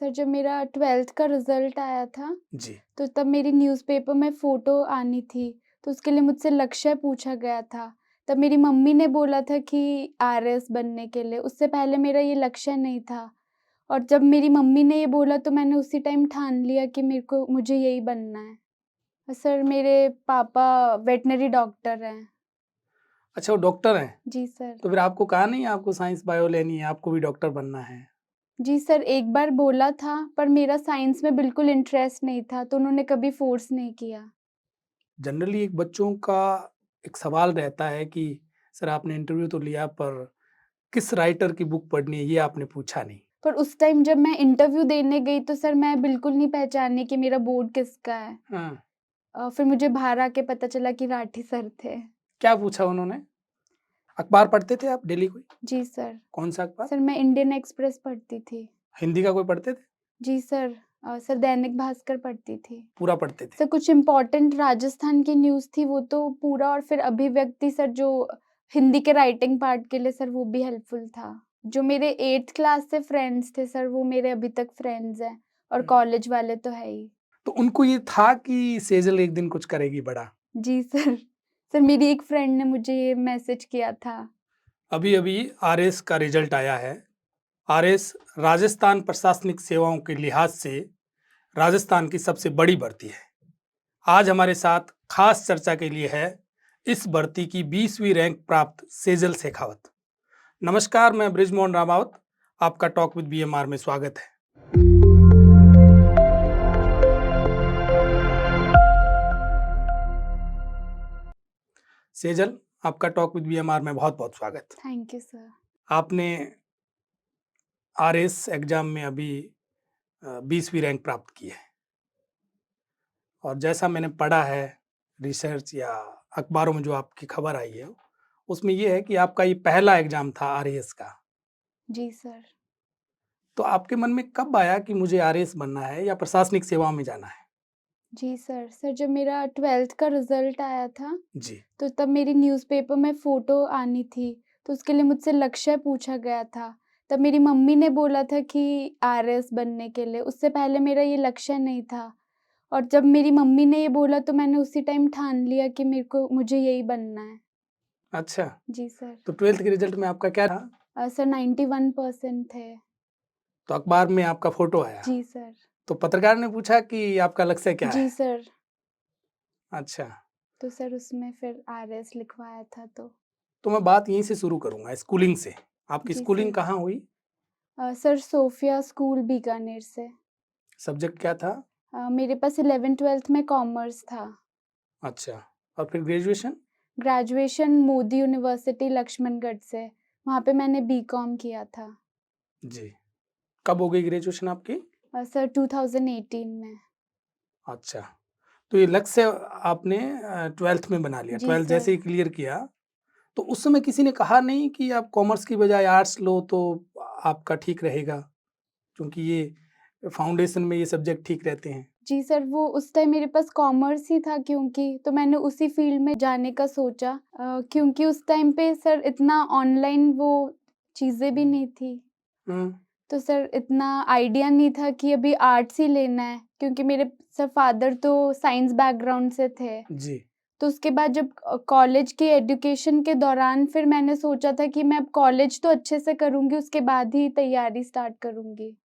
Sir जब मेरा 12th का रिज़ल्ट आया था, जी। तो तब मेरी न्यूज़पेपर में फ़ोटो आनी थी, तो उसके लिए मुझसे लक्ष्य पूछा गया था। तब मेरी मम्मी ने बोला था कि आरएस बनने के लिए, उससे पहले मेरा ये लक्ष्य नहीं था। और जब मेरी मम्मी ने ये बोला तो मैंने उसी टाइम ठान लिया कि मुझे यही बनना है। सर मेरे पापा वेटरनरी डॉक्टर हैं। अच्छा, वो डॉक्टर हैं, जी सर। तो फिर आपको कहा नहीं आपको साइंस बायो लेनी है, आपको भी डॉक्टर बनना है? जी सर, एक बार बोला था पर मेरा साइंस में बिल्कुल इंटरेस्ट नहीं था, तो उन्होंने कभी फ़ोर्स नहीं किया। जनरली एक बच्चों का एक सवाल रहता है कि सर आपने इंटरव्यू तो लिया पर किस राइटर की बुक पढ़नी है ये आपने पूछा नहीं। पर उस टाइम जब मैं इंटरव्यू देने गई तो सर मैं बिल्कुल नहीं पहचानी कि मेरा बोर्ड किसका है। हाँ, फिर मुझे बाहर आके पता चला कि राठी सर थे। क्या पूछा उन्होंने? अखबार पढ़ते थे आप डेली कोई? जी सर। कौन-सा अखबार? सर मैं इंडियन एक्सप्रेस पढ़ती थी। हिंदी का कोई पढ़ते थे? जी सर। सर दैनिक भास्कर पढ़ती थी। पूरा पढ़ते थे? सर कुछ इम्पोर्टेंट राजस्थान की न्यूज़ थी वो तो पूरा, और फिर अभिव्यक्ति सर जो हिंदी के राइटिंग पार्ट के लिए सर वो भी हेल्पफुल था। जो मेरे 8th क्लास से फ्रेंड्स थे सर वो मेरे अभी तक फ्रेंड्स हैं, और हुँ। कॉलेज वाले तो है ही। तो उनको ये था कि सेजल एक दिन कुछ करेगी बड़ा। जी सर। सर मेरी एक फ्रेंड ने मुझे ये मैसेज किया था। अभी-अभी आरएस का रिजल्ट आया है। आरएस राजस्थान प्रशासनिक सेवाओं के लिहाज से राजस्थान की सबसे बड़ी भर्ती है। आज हमारे साथ खास चर्चा के लिए है इस भर्ती की 20वीं रैंक प्राप्त सेजल शेखावत। नमस्कार, मैं बृजमोहन रामावत, आपका टॉक विद बीएमआर में स्वागत है। सेजल, आपका टॉक विद बीएमआर में बहुत-बहुत स्वागत। Thank you sir. आपने आरएस एग्जाम में अभी 20वीं रैंक प्राप्त की है और जैसा मैंने पढ़ा है रिसर्च या अखबारों में जो आपकी खबर आई है, उसमें ये है कि आपका ये पहला एग्जाम था आरएएस का। जी सर। तो आपके मन में कब आया कि मुझे आरएएस बनना है या प्रशासनिक सेवाओं में जाना है? जी सर। सर जब मेरा 12th का रिज़ल्ट आया था, जी। तो तब मेरी न्यूज़पेपर में फ़ोटो आनी थी, तो उसके लिए मुझसे लक्ष्य पूछा गया था। तब मेरी मम्मी ने बोला था कि आरएस बनने के लिए, उससे पहले मेरा ये लक्ष्य नहीं था। और जब मेरी मम्मी ने ये बोला तो मैंने उसी टाइम ठान लिया कि मुझे यही बनना है। अच्छा, जी सर। तो 12th के रिजल्ट में आपका क्या रहा? सर 91% थे। तो अखबार में आपका फ़ोटो आया। जी सर। तो पत्रकार ने पूछा कि आपका लक्ष्य क्या जी है? सर। अच्छा, तो सर उसमें फिर आरएस लिखवाया था तो। तो मैं बात यहीं से शुरू करूँगा स्कूलिंग से। आपकी जी स्कूलिंग सर। कहाँ हुई? सर सोफिया स्कूल बीकानेर से। सब्जेक्ट क्या था? मेरे पास 11th-12th में कॉमर्स था। अच्छा, और फिर graduation? Graduation Modi university Laxmangarh से, वहाँ पे मैंने बीकॉम किया था। जी। कब हो गई ग्रेजुएशन आपकी? सर 2018 में। अच्छा, तो ये लक्ष्य आपने 12th में बना लिया। जी 12th सर। जैसे ही क्लियर किया, तो उस समय किसी ने कहा नहीं कि आप कॉमर्स की बजाय आर्ट्स लो तो आपका ठीक रहेगा? क्योंकि ये फाउंडेशन में ये सब्जेक्ट ठीक रहते हैं। जी सर, वो उस टाइम मेरे पास कॉमर्स ही था क्योंकि, तो मैंने उसी फ़ील्ड में जाने का सोचा, क्योंकि उस टाइम पे सर इतना ऑनलाइन वो चीज़ें भी नहीं थी। हुँ, तो सर इतना आइडिया नहीं था कि अभी आर्ट्स ही लेना है, क्योंकि मेरे सर फादर तो साइंस बैकग्राउंड से थे। जी। तो उसके बाद जब कॉलेज के एजुकेशन के दौरान फिर मैंने सोचा था कि मैं अब कॉलेज तो अच्छे से करूँगी, उसके बाद ही तैयारी स्टार्ट करूँगी।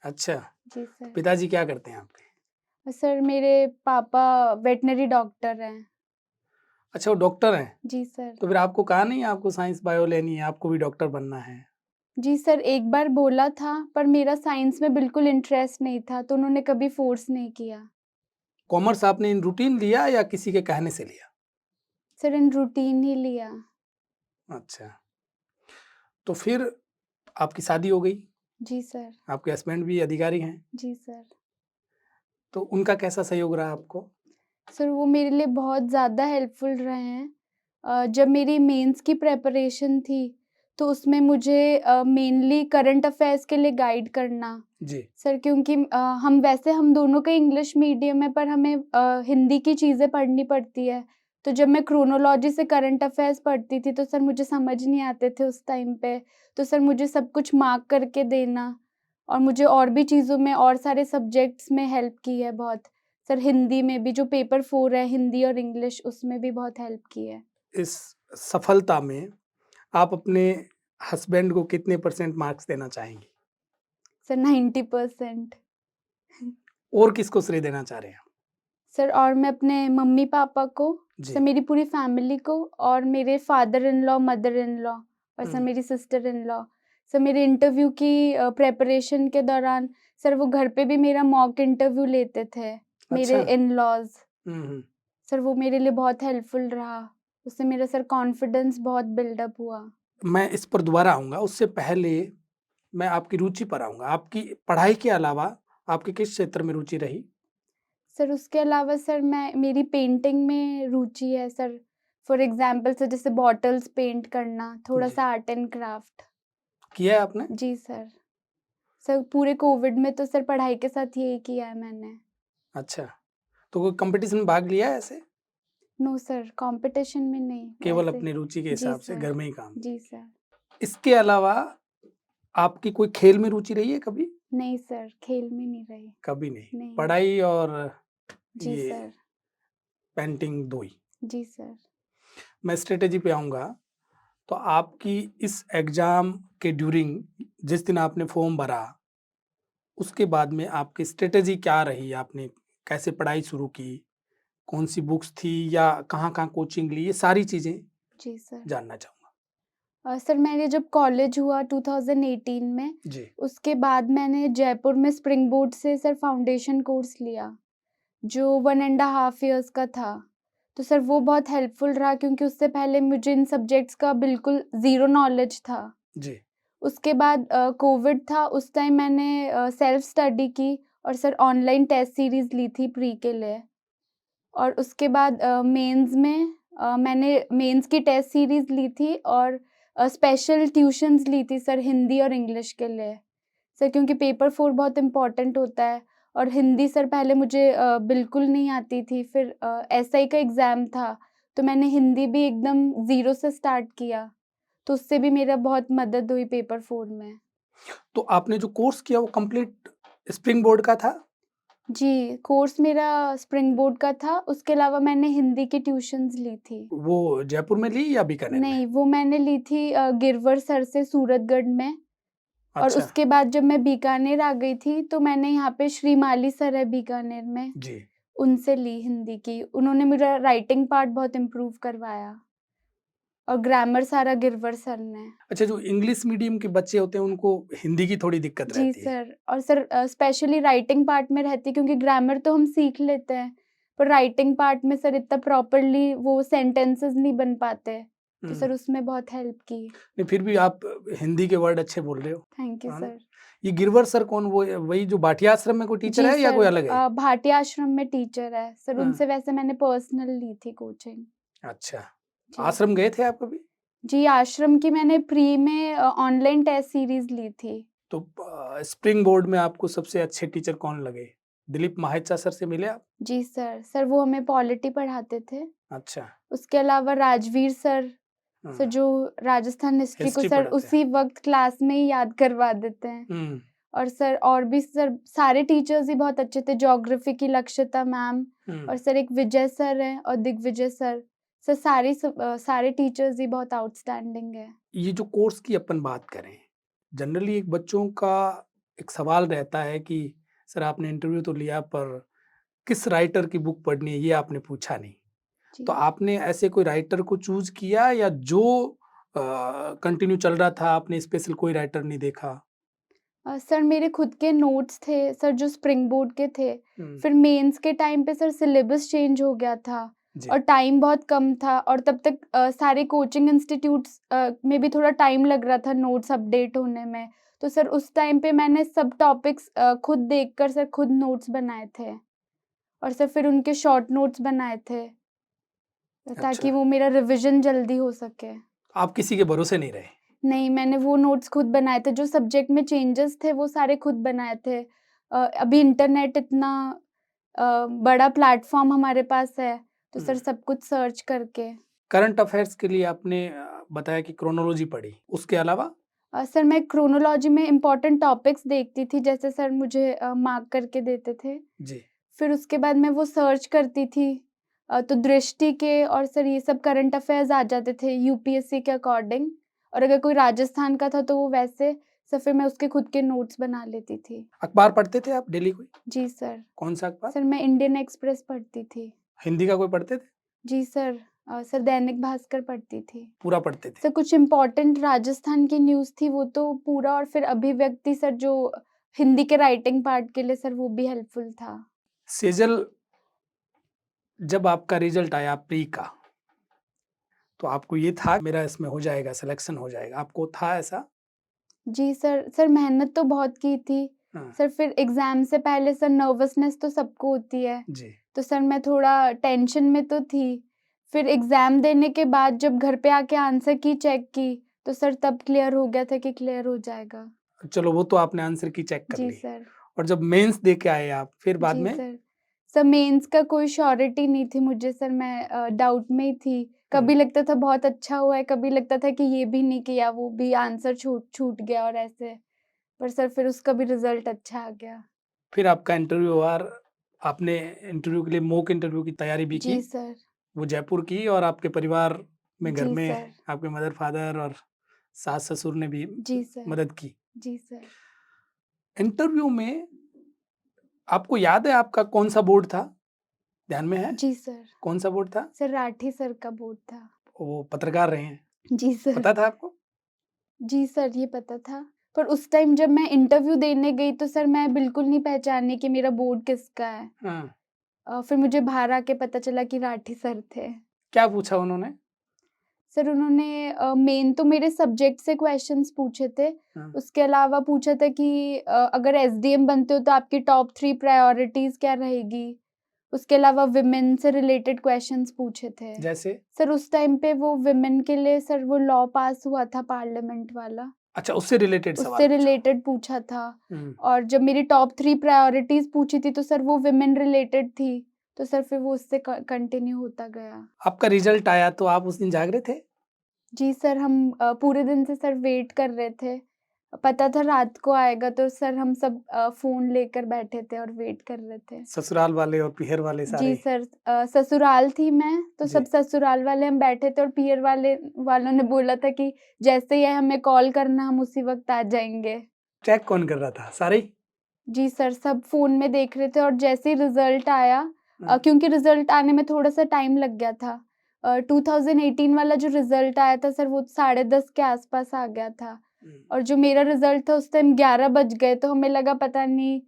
अच्छा, जी तो सर। पिताजी क्या करते हैं आपके? सर मेरे पापा वेटरनरी डॉक्टर हैं। अच्छा, वो डॉक्टर हैं। जी सर। तो फिर आपको कहा नहीं आपको साइंस बायो लेनी है, आपको भी डॉक्टर बनना है? जी सर, एक बार बोला था पर मेरा साइंस में बिल्कुल इंटरेस्ट नहीं था, तो उन्होंने कभी फ़ोर्स नहीं किया। कॉमर्स आपने इन रूटीन लिया या किसी के कहने से लिया? सर इन रूटीन ही लिया। अच्छा, तो फिर आपकी शादी हो गई, जी सर। आपके हस्बैंड भी अधिकारी हैं, जी सर। तो उनका कैसा सहयोग रहा आपको? सर वो मेरे लिए बहुत ज़्यादा हेल्पफुल रहे हैं। जब मेरी मेंस की प्रिपरेशन थी, तो उसमें मुझे मेनली करंट अफ़ेयर्स के लिए गाइड करना। जी, सर क्योंकि हम दोनों का इंग्लिश मीडियम है, पर हमें हिंदी की चीज़ें पढ़नी पड़ती है। तो जब मैं क्रोनोलॉजी से करंट अफ़ेयर्स पढ़ती थी, तो सर मुझे समझ नहीं आते थे उस टाइम पे। तो सर मुझे सब कुछ मार्क करके देना, और मुझे और भी चीज़ों में और सारे सब्जेक्ट्स में हेल्प की है बहुत। सर हिंदी में भी जो पेपर 4 है हिंदी और इंग्लिश उसमें भी बहुत हेल्प की है। इस सफलता में आप अपने हस्बैंड को कितने परसेंट मार्क्स देना चाहेंगी? सर 90%। और किसको श्रेय देना चाह रहे हैं? सर और मैं अपने मम्मी-पापा को, जी। सर मेरी पूरी फैमिली को और मेरे father in law, mother in law और सर हुँ। मेरी सिस्टर इन लॉ। सर मेरे इंटरव्यू की प्रिपरेशन के दौरान सर वो घर पे भी मेरा मॉक इंटरव्यू लेते थे, मेरे अच्छा। इन-लॉज़। हुँ, हुँ। सर वो मेरे लिए बहुत हेल्पफुल रहा। उससे मेरा सर कॉन्फिडेंस बहुत बिल्डअप हुआ। मैं इस पर दोबारा आऊँगा, उससे पहले मैं आपकी रुचि पर आऊँगा। आपकी पढ़ाई के अलावा आपकी किस क्षेत्र में रुचि रही? सर उसके अलावा सर मेरी पेंटिंग में रुचि है सर। फॉर एग्ज़ाम्पल सर जैसे बॉटल्स पेंट करना, जी। थोड़ा-सा आर्ट एंड क्राफ्ट। किया है आपने? जी सर। सर पूरे कोविड में तो सर पढ़ाई के साथ यही किया है मैंने। अच्छा, तो कोई कॉम्पिटिशन में भाग लिया है ऐसे? नो सर, कॉम्पिटिशन में नहीं, केवल वैसे। अपनी रुचि के जी हिसाब से सर। घर में ही काम? जी सर। इसके अलावा आपकी कोई खेल में रुचि रही है कभी? नहीं सर, खेल में नहीं रही। कभी नहीं। नहीं। पढ़ाई और जी ये सर। पेंटिंग 2 ही। जी सर। मैं स्ट्रैटेजी पे आऊँगा, तो आपकी इस एग्ज़ाम के ड्यूरिंग जिस दिन आपने फॉर्म भरा, उसके बाद में आपकी स्ट्रैटेजी क्या रही? आपने कैसे पढ़ाई शुरू की? कौन-सी बुक्स थी या कहाँ-कहाँ कोचिंग ली? ये सारी चीज़ें जी सर। जानना चाहूँगा। सर मैंने जब कॉलेज हुआ 2018 में, जी। उसके बाद मैंने जयपुर में स्प्रिंग बोर्ड से सर फाउंडेशन कोर्स लिया, जो 1 एंड अ हाफ इयर्स का था। तो सर वो बहुत हेल्पफुल रहा क्योंकि उससे पहले मुझे इन सब्जेक्ट्स का बिल्कुल ज़ीरो नॉलेज था। जी। उसके बाद कोविड था, उस टाइम मैंने सेल्फ स्टडी की और सर ऑनलाइन टेस्ट सीरीज़ ली थी प्री के लिए। और उसके बाद मेंस में मैंने मेंस की टेस्ट सीरीज़ ली थी और स्पेशल ट्यूशन्स ली थी सर हिंदी और इंग्लिश के लिए। सर क्योंकि पेपर 4 बहुत इम्पोर्टेंट होता है और हिंदी सर पहले मुझे बिल्कुल नहीं आती थी, फिर एसआई का एग्ज़ाम था, तो मैंने हिंदी भी एकदम ज़ीरो से स्टार्ट किया, तो उससे भी मेरा बहुत मदद हुई पेपर 4 में। तो आपने जो कोर्स किया वो कंप्लीट स्प्रिंग बोर्ड का था? जी, कोर्स मेरा स्प्रिंग बोर्ड का था, उसके अलावा मैंने हिंदी की ट्यूशन्स ली थी। वो जयपुर में ली या बीकानेर में? नहीं, वो मैंने ली थी गिरवर सर से सूरतगढ़ में और अच्छा। उसके बाद जब मैं बीकानेर आ गई थी, तो मैंने यहाँ पे श्रीमाली सर है बीकानेर में, जी। उनसे ली हिंदी की। उन्होंने मेरा राइटिंग पार्ट बहुत इम्प्रूव करवाया और ग्रामर सारा गिरवर सर ने। अच्छा, जो इंग्लिश मीडियम के बच्चे होते हैं उनको हिंदी की थोड़ी दिक्कत जी रहती है। सर, और सर स्पेशली राइटिंग पार्ट में रहती है क्योंकि ग्रामर तो हम सीख लेते हैं, पर राइटिंग पार्ट में सर इतना प्रॉपरली वो सेंटेंसेस नहीं बन पाते, तो हुँ। सर उसमें बहुत हेल्प की। नहीं, फिर भी आप हिंदी के वर्ड अच्छे बोल रहे हो, थैंक यू है ना? सर। ये गिरवर सर कौन, वो वही जो भाटिया आश्रम में कोई टीचर जी है या सर, कोई अलग है? भाटिया आश्रम में टीचर है। सर हाँ। उनसे वैसे मैंने पर्सनल ली थी कोचिंग। अच्छा। जी। आश्रम गए थे आप कभी? जी, आश्रम की मैंने प्री में ऑनलाइन टेस्ट सीरीज़ ली थी। तो स्प्रिंग बोर्ड में आपको सबसे अच्छे टीचर कौन लगे? दिलीप माहेचा सर से मिले आप? जी सर, सर वो हमें पॉलिटी पढ़ाते थे। अच्छा। उसके अलावा राजवीर सर, सर हाँ, जो राजस्थान हिस्ट्री को हिस्ट्री सर पढ़ाते हैं। उसी वक़्त क्लास में ही याद करवा देते हैं। हुँ, और सर और भी सर सारे टीचर्स ही बहुत अच्छे थे, ज्योग्राफी की लक्षिता मैम हुँ। और सर एक विजय सर हैं और दिग्विजय सर। सर सारे टीचर्स ही बहुत आउटस्टैंडिंग हैं। ये जो कोर्स की अपन बात करें, जनरली एक बच्चों का एक सवाल रहता है कि सर आपने इंटरव्यू तो लिया पर किस राइटर की बुक पढ़नी है ये आपने पूछा नहीं। जी। तो आपने ऐसे कोई राइटर को चूज़ किया या जो कंटिन्यू चल रहा था आपने स्पेशल कोई राइटर नहीं देखा? सर मेरे खुद के नोट्स थे सर जो स्प्रिंग बोर्ड के थे। हुँ, फिर मेंस के टाइम पे सर सिलेबस चेंज हो गया था जी। और टाइम बहुत कम था और तब तक सारे कोचिंग इंस्टीट्यूट्स में भी थोड़ा टाइम लग रहा था नोट्स अपडेट होने में। तो सर उस टाइम पे मैंने सब टॉपिक्स खुद देखकर सर खुद नोट्स बनाए थे और सर फिर उनके शॉर्ट नोट्स बनाए थे ताकि अच्छा, वो मेरा रिविज़न जल्दी हो सके। आप किसी के भरोसे नहीं रहे। नहीं, मैंने वो नोट्स खुद बनाए थे, जो सब्जेक्ट में चेंजेस थे वो सारे खुद बनाए थे। अभी इंटरनेट इतना बड़ा प्लेटफ़ॉर्म हमारे पास है, तो हुँ। सर सब कुछ सर्च करके। करंट अफ़ेयर्स के लिए आपने बताया कि क्रोनोलॉजी पढ़ी, उसके अलावा? सर मैं क्रोनोलॉजी में इम्पोर्टेंट टॉपिक्स देखती थी, जैसे सर मुझे मार्क करके देते थे। जी। फिर उसके बाद मैं वो सर्च करती थी, तो दृष्टि के और सर ये सब करंट अफेयर्स आ जाते थे यूपीएससी के अकॉर्डिंग, और अगर कोई राजस्थान का था तो वो वैसे। सर फिर मैं उसके खुद के नोट्स बना लेती थी। अखबार पढ़ते थे आप डेली कोई? जी सर। कौन सा अखबार? सर मैं इंडियन एक्सप्रेस पढ़ती थी। हिंदी का कोई पढ़ते थे? जी सर। सर दैनिक भास्कर पढ़ती थी। पूरा पढ़ते थे? सर कुछ इम्पोर्टेंट राजस्थान की न्यूज़ थी वो तो पूरा, और फिर अभिव्यक्ति सर जो हिंदी के राइटिंग पार्ट के लिए सर वो भी हेल्पफुल था। सेजल, जब आपका रिजल्ट आया प्री का, तो आपको ये था मेरा इसमें हो जाएगा, सिलेक्शन हो जाएगा, आपको था ऐसा? जी सर। सर मेहनत तो बहुत की थी। हाँ। सर फिर एग्ज़ाम से पहले सर नर्वसनेस तो सबको होती है। जी। तो सर मैं थोड़ा टेंशन में तो थी। फिर एग्ज़ाम देने के बाद जब घर पे आके आंसर की चेक की, तो सर तब क्लियर हो गया था कि क्लियर हो जाएगा। चलो वो तो आपने आंसर की चेक कर जी ली। सर। और जब मेंस दे के आए आप, फिर बाद जी में? सर। सर मेंस का कोई श्योरिटी नहीं थी मुझे सर, मैं डाउट में ही थी। कभी लगता था बहुत अच्छा हुआ है, कभी लगता था कि ये भी नहीं किया, वो भी आंसर छूट गया और ऐसे। पर सर फिर उसका भी रिज़ल्ट अच्छा आ गया। फिर आपका इंटरव्यू हुआ और आपने इंटरव्यू के लिए मॉक इंटरव्यू की तैयारी भी की? जी सर। वो जयपुर की, और आपके परिवार में, घर जी में सर। आपके मदर फादर और सास ससुर ने भी जी सर। मदद की। जी सर। इंटरव्यू में आपको याद है आपका कौन सा बोर्ड था? ध्यान में है? जी सर। कौन सा बोर्ड था? सर राठी सर का बोर्ड था। वो पत्रकार रहे हैं, जी सर। पता था आपको? जी सर, ये पता था। पर उस टाइम जब मैं इंटरव्यू देने गई तो सर मैं बिल्कुल नहीं पहचानी कि मेरा बोर्ड किसका है। हाँ। फिर मुझे बाहर आके पता चला कि राठी सर थे। क्या पूछा उन्होंने? सर उन्होंने मेन तो मेरे सब्जेक्ट से क्वेश्चंस पूछे थे। हाँ। उसके अलावा पूछा था कि अगर एसडीएम बनते हो तो आपकी टॉप 3 प्रायोरिटीज़ क्या रहेगी? उसके अलावा विमेन से रिलेटेड क्वेश्चंस पूछे थे। जैसे? सर उस टाइम पे वो विमेन के लिए सर वो लॉ पास हुआ था पार्लियामेंट वाला, अच्छा, उससे रिलेटेड सवाल उससे पूछा। रिलेटेड पूछा था। हुँ। और जब मेरी टॉप 3 प्रायोरिटीज़ पूछी थी तो सर वो विमेन रिलेटेड थी। तो सर फिर वो उससे कंटिन्यू होता गया। आपका रिजल्ट आया तो आप उस दिन जाग रहे थे? जी सर, हम पूरे दिन से सर वेट कर रहे थे। पता था रात को आएगा तो सर हम सब फ़ोन लेकर बैठे थे और वेट कर रहे थे। ससुराल वाले और पीहर वाले जी सारे? सर, ससुराल थी मैं, तो जी। सब ससुराल वाले हम बैठे थे और पीयर वालों ने बोला था कि जैसे ही हमें कॉल करना हम उसी वक़्त आ जाएँगे। चेक कौन कर रहा था? सारे ही? जी सर, सब फ़ोन में देख रहे थे और जैसे ही रिज़ल्ट आया, हाँ। क्योंकि रिज़ल्ट आने में थोड़ा-सा टाइम लग गया था। 2018 वाला जो रिज़ल्ट आया था सर वो 10:30 के आस-पास आ गया था। हुँ। और जो मेरा रिज़ल्ट था उस टाइम 11 बज गए, तो हमें लगा पता नहीं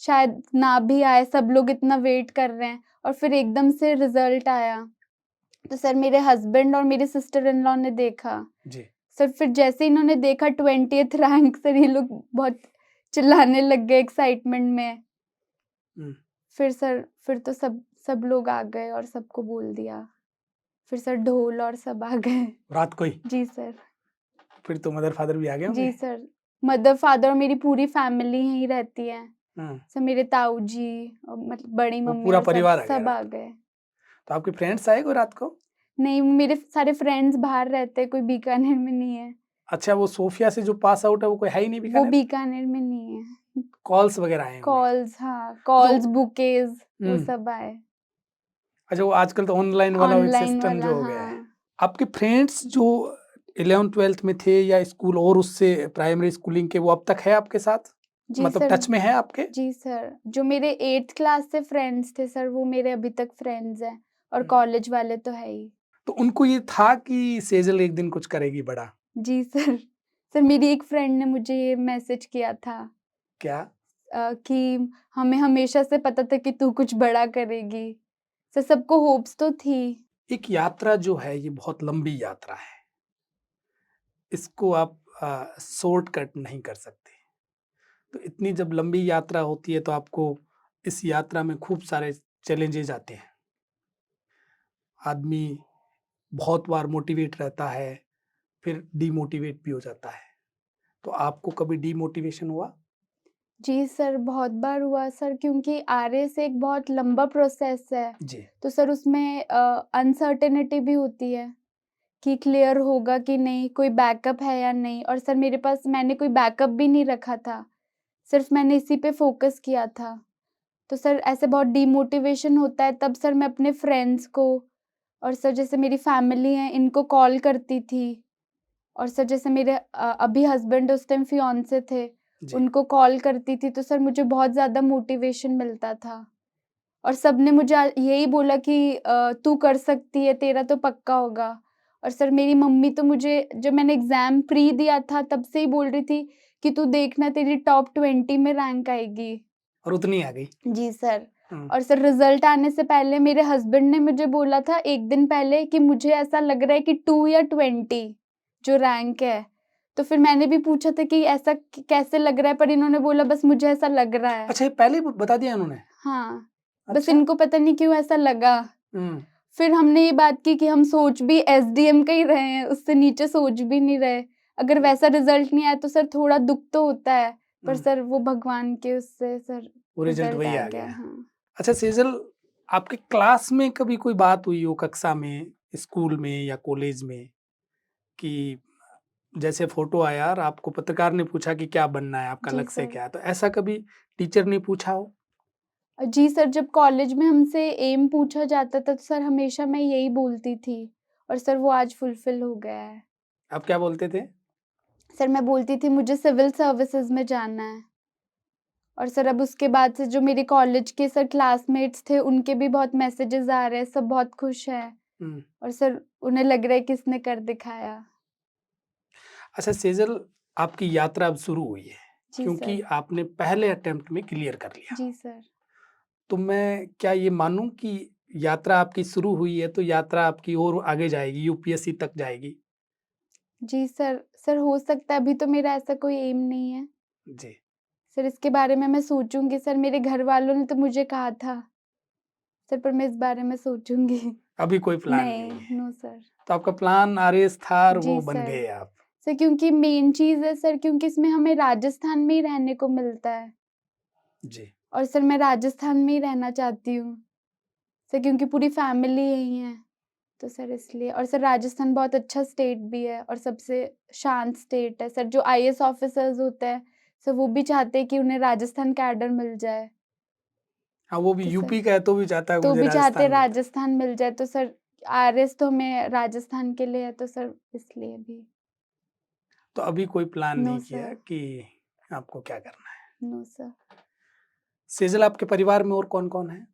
शायद ना भी आए, सब लोग इतना वेट कर रहे हैं। और फिर एकदम से रिज़ल्ट आया, तो सर मेरे हस्बैंड और मेरे सिस्टर इन लॉ ने देखा। जी। सर फिर जैसे ही इन्होंने देखा 20th रैंक, सर ये लोग बहुत चिल्लाने लग गए एक्साइटमेंट में। हुँ। फिर तो सब लोग आ गए और सबको बोल दिया। फिर सर ढोल और सब आ गए। रात को ही? जी सर। फिर तो मदर फादर भी आ गए होंगे? जी सर। मदर फादर और मेरी पूरी फैमिली यहीं रहती है। हाँ। सब मेरे ताऊ जी और मतलब बड़ी वो मम्मी पूरा और परिवार आ गया सब आ रात को? गए। तो आपके फ्रेंड्स आए कोई रात को? नहीं, मेरे सारे फ्रेंड्स बाहर रहते हैं, कोई बीकानेर में नहीं है। अच्छा, वो सोफिया से जो पास आउट है वो कोई है ही नहीं वो बीकानेर? बीकानेर में नहीं है। कॉल्स वगैरह आए होंगे? कॉल्स, हाँ, अच्छा कॉल्स, बुकेज़ वो हुँ। सब आए। अच्छा, वो आजकल तो ऑनलाइन वाला एक ऑनलाइन सिस्टम वाला, जो हो गया है। हाँ। आपके फ्रेंड्स जो 11th-12th में थे या स्कूल और उससे प्राइमरी स्कूलिंग के, वो अब तक है आपके साथ? जी मतलब सर। टच में है आपके? जी सर, जो मेरे 8th क्लास से फ्रेंड्स थे सर, वो मेरे अभी तक फ्रेंड्स हैं, और हुँ। कॉलेज वाले तो है ही। तो उनको ये था कि सेजल एक दिन कुछ करेगी बड़ा? जी सर। सर मेरी एक फ्रेंड ने मुझे ये मैसेज किया था क्या? कि हमें हमेशा से पता था कि तू कुछ बड़ा करेगी। सर सबको होप्स तो थी। एक यात्रा जो है ये बहुत लंबी यात्रा है। इसको आप शॉर्टकट नहीं कर सकते। तो इतनी जब लंबी यात्रा होती है तो आपको इस यात्रा में खूब सारे चैलेंजेस आते हैं। आदमी बहुत बार मोटिवेट रहता है, फिर डीमोटिवेट भी हो जाता है। तो आपको कभी डीमोटिवेशन हुआ? जी सर, बहुत बार हुआ सर, क्योंकि आरएस एक बहुत लंबा प्रोसेस है। जी। तो सर उसमें अनसर्टेनिटी भी होती है कि क्लियर होगा कि नहीं, कोई बैकअप है या नहीं। और सर मेरे पास मैंने कोई बैकअप भी नहीं रखा था, सिर्फ मैंने इसी पे फोकस किया था। तो सर ऐसे बहुत डीमोटिवेशन होता है, तब सर मैं अपने फ्रेंड्स को और सर जैसे मेरी फैमिली है इनको कॉल करती थी। और सर जैसे मेरे अभी हस्बैंड उस टाइम फियांसे थे, जी। उनको कॉल करती थी, तो सर मुझे बहुत ज़्यादा मोटिवेशन मिलता था। और सबने मुझे यही बोला कि तू कर सकती है, तेरा तो पक्का होगा। और सर मेरी मम्मी तो मुझे जब मैंने एग्ज़ाम प्री दिया था तब से ही बोल रही थी कि तू देखना तेरी टॉप 20 में रैंक आएगी। और उतनी आ गई। जी सर। हुँ। और सर रिज़ल्ट आने से पहले मेरे हस्बैंड ने मुझे बोला था 1 दिन पहले कि मुझे ऐसा लग रहा है कि 2 या 20 जो रैंक है। तो फिर मैंने भी पूछा था कि ऐसा कैसे लग रहा है, पर इन्होंने बोला बस मुझे ऐसा लग रहा है। अच्छा, ये पहले ही बता दिया इन्होंने? हाँ, बस अच्छा। इनको पता नहीं क्यों ऐसा लगा। हुँ। फिर हमने ये बात की कि हम सोच भी एसडीएम का ही रहे हैं, उससे नीचे सोच भी नहीं रहे। अगर वैसा रिज़ल्ट नहीं आया तो सर थोड़ा दुःख तो होता है, पर हुँ। सर वो भगवान के उससे सर वो रिज़ल्ट रिज़ल्ट वही आ आ गया। गया। हाँ। अच्छा सेजल, आपके क्लास में कभी कोई बात हुई हो, कक्षा में, स्कूल में या कॉलेज में, कि जैसे फ़ोटो आया और आपको पत्रकार ने पूछा कि क्या बनना है, आपका जी लक्ष्य सर। क्या है? तो ऐसा कभी टीचर ने पूछा हो? जी सर, जब कॉलेज में हमसे एम पूछा जाता था तो सर हमेशा मैं यही बोलती थी, और सर वो आज फुलफ़िल हो गया है। आप क्या बोलते थे? सर मैं बोलती थी मुझे सिविल सर्विसेज़ में जाना है। और सर अब उसके बाद से जो मेरे कॉलेज के सर क्लासमेट्स थे उनके भी बहुत मैसेजेस आ रहे हैं, सब बहुत खुश हैं। हुँ। और सर उन्हें लग रहा है कि इसने कर दिखाया। अच्छा सेजल, आपकी यात्रा अब शुरू हुई है, जी क्योंकि सर। आपने पहले अटेम्प्ट में क्लियर कर लिया। जी सर। तो मैं क्या ये मानूँ कि यात्रा आपकी शुरू हुई है, तो यात्रा आपकी और आगे जाएगी, यूपीएससी तक जाएगी? जी सर। सर हो सकता है, अभी तो मेरा ऐसा कोई एम नहीं है। जी। सर इसके बारे में मैं सोचूँगी। सर मेरे घरवालों ने तो मुझे कहा था, सर पर मैं इस बारे में सोचूँगी। अभी कोई प्लान नहीं, नहीं है। No sir. तो आपका प्लान आरएएस था और वो जी बन सर। गए आप। सर क्योंकि मेन चीज़ है सर, क्योंकि इसमें हमें राजस्थान में ही रहने को मिलता है, जी। और सर मैं राजस्थान में ही रहना चाहती हूँ। सर क्योंकि पूरी फैमिली यहीं है, तो सर इसलिए। और सर राजस्थान बहुत अच्छा स्टेट भी है और सबसे शांत स्टेट है। सर जो आईएएस ऑफिसर्स होते हैं, सर वो भी चाहते हैं कि उन्हें राजस्थान कैडर मिल जाए। हाँ, वो भी तो सर यूपी का है तो भी चाहता है तो मुझे भी चाहते हैं राजस्थान मिलता है। राजस्थान मिल जाए, तो सर आरएस तो हमें राजस्थान के लिए है, तो सर इसलिए भी। तो अभी कोई प्लान नो नहीं सर। किया कि आपको क्या करना है। No sir. सेजल, आपके परिवार में और कौन-कौन है?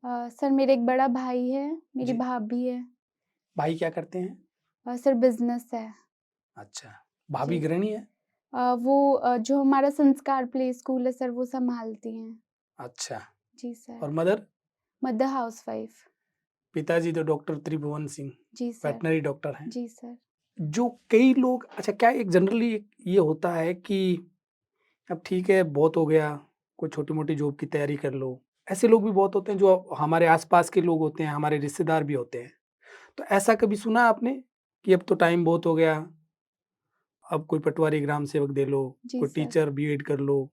सर मेरे एक बड़ा भाई है, मेरी जी। भाभी है। भाई क्या करते हैं? सर बिज़नेस है। अच्छा, भाभी जी। गृहिणी है? वो जो हमारा संस्कार प्ले स्कूल है सर, वो सँभालती हैं। अच्छा। जी सर। और मदर? Mother housewife. पिताजी तो डॉक्टर त्रिभुवन सिंह, जी सर। वेटनरी डॉक्टर हैं। जी सर। जो कई लोग, अच्छा क्या एक जनरली ये होता है कि अब ठीक है, बहुत हो गया, कोई छोटी-मोटी जॉब की तैयारी कर लो। ऐसे लोग भी बहुत होते हैं जो हमारे आस-पास के लोग होते हैं, हमारे रिश्तेदार भी होते हैं। तो ऐसा कभी सुना आपने कि अब तो टाइम बहुत हो गया, अब कोई पटवारी ग्राम सेवक दे लो, जी कोई सर। टीचर बीएड कर लो,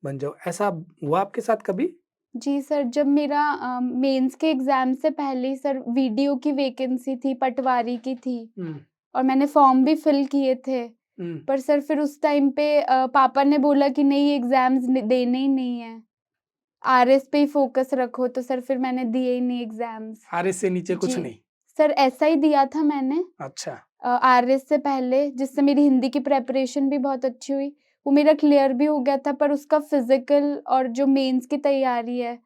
बन जाओ। ऐसा हुआ आपके साथ कभी? जी सर, जब मेरा मेंस के एग्ज़ाम से पहले ही सर वीडियो की वैकेंसी थी, पटवारी की थी, हुँ, और मैंने फॉर्म भी फिल किए थे। हुँ। पर सर फिर उस टाइम पे पापा ने बोला कि नहीं एग्ज़ाम्स देने ही नहीं है, आरएस पे ही फ़ोकस रखो, तो सर फिर मैंने दिए ही नहीं एग्ज़ाम्स। आरएस से नीचे कुछ जी। नहीं? सर एसआई दिया था मैंने अच्छा, आरएस से पहले, जिससे मेरी हिंदी की प्रिपरेशन भी बहुत अच्छी हुई। वो मेरा क्लियर भी हो गया था, पर उसका फ़िज़िकल और जो मेंस की तैयारी है,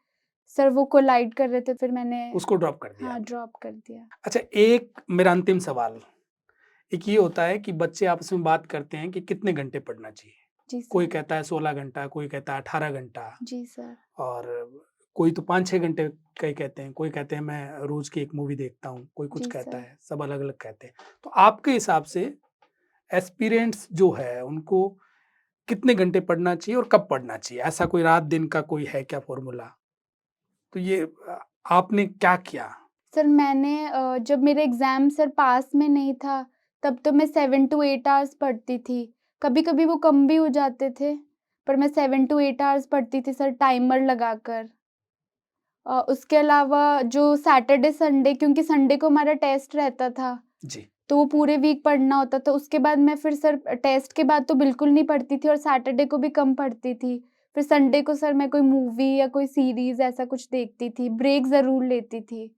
सर वो कोलाइड कर रहे थे, फिर मैंने उसको ड्रॉप कर दिया हाँ, आपने। ड्रॉप कर दिया। अच्छा, एक मेरा अंतिम सवाल, एक ये होता है कि बच्चे आपस में बात करते हैं कि कितने घंटे पढ़ना चाहिए। जी कोई सर। कहता है 16 घंटा, कोई कहता है 18 घंटा, जी सर। और कोई तो 5-6 घंटे कई कहते हैं, कोई कहते हैं मैं रोज़ की 1 मूवी देखता हूँ, कोई कुछ जी कहता सर। है, सब अलग-अलग कहते हैं। तो आपके हिसाब से एस्पिरेंट्स जो है उनको कितने घंटे पढ़ना चाहिए और कब पढ़ना चाहिए? ऐसा कोई रात-दिन का कोई है क्या फ़ॉर्मूला? तो ये आपने क्या किया? सर मैंने जब मेरा एग्ज़ाम सर पास में नहीं था, तब तो मैं 7 टू 8 आवर्स पढ़ती थी। कभी-कभी वो कम भी हो जाते थे, पर मैं 7 टू 8 आवर्स पढ़ती थी सर, टाइमर लगाकर। उसके अलावा जो सैटरडे, संडे, क्योंकि संडे को हमारा टेस्ट रहता था, जी। तो वो पूरे वीक पढ़ना होता था। उसके बाद मैं फिर सर टेस्ट के बाद तो बिल्कुल नहीं पढ़ती थी और सैटरडे को भी कम पढ़ती थी। फिर संडे को सर मैं कोई मूवी या कोई सीरीज़ ऐसा कुछ देखती थी, ब्रेक ज़रूर लेती थी।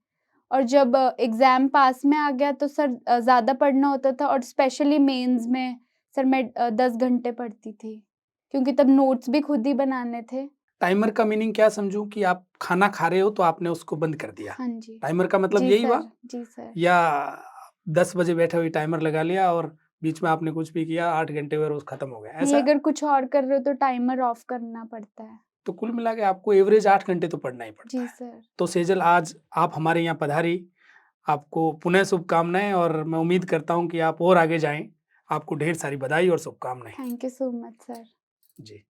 और जब एग्ज़ाम पास में आ गया तो सर ज़्यादा पढ़ना होता था और स्पेशली मेंस में सर मैं 10 घंटे पढ़ती थी, क्योंकि तब नोट्स भी खुद ही बनाने थे। टाइमर का मीनिंग क्या समझूं कि आप खाना खा रहे हो तो आपने उसको बंद कर दिया। हाँ जी। टाइमर का मतलब जी यही हुआ? सर, जी सर। या 10 बजे बैठे हुए टाइमर लगा लिया और बीच में आपने कुछ भी किया, 8 घंटे में रोज़ खत्म हो गया, नहीं, ऐसा? अगर कुछ और कर रहे हो तो टाइमर ऑफ करना पड़ता है। तो कुल मिला के आपको एवरेज 8 घंटे तो पढ़ना ही पड़ता जी है। सर। तो सेजल, आज आप हमारे यहाँ पधारी, आपको पुनः शुभकामनाएँ और मैं उम्मीद करता हूँ कि आप और आगे जाएँ। आपको ढेर सारी बधाई और शुभकामनाएँ। Thank you so much sir. Ji.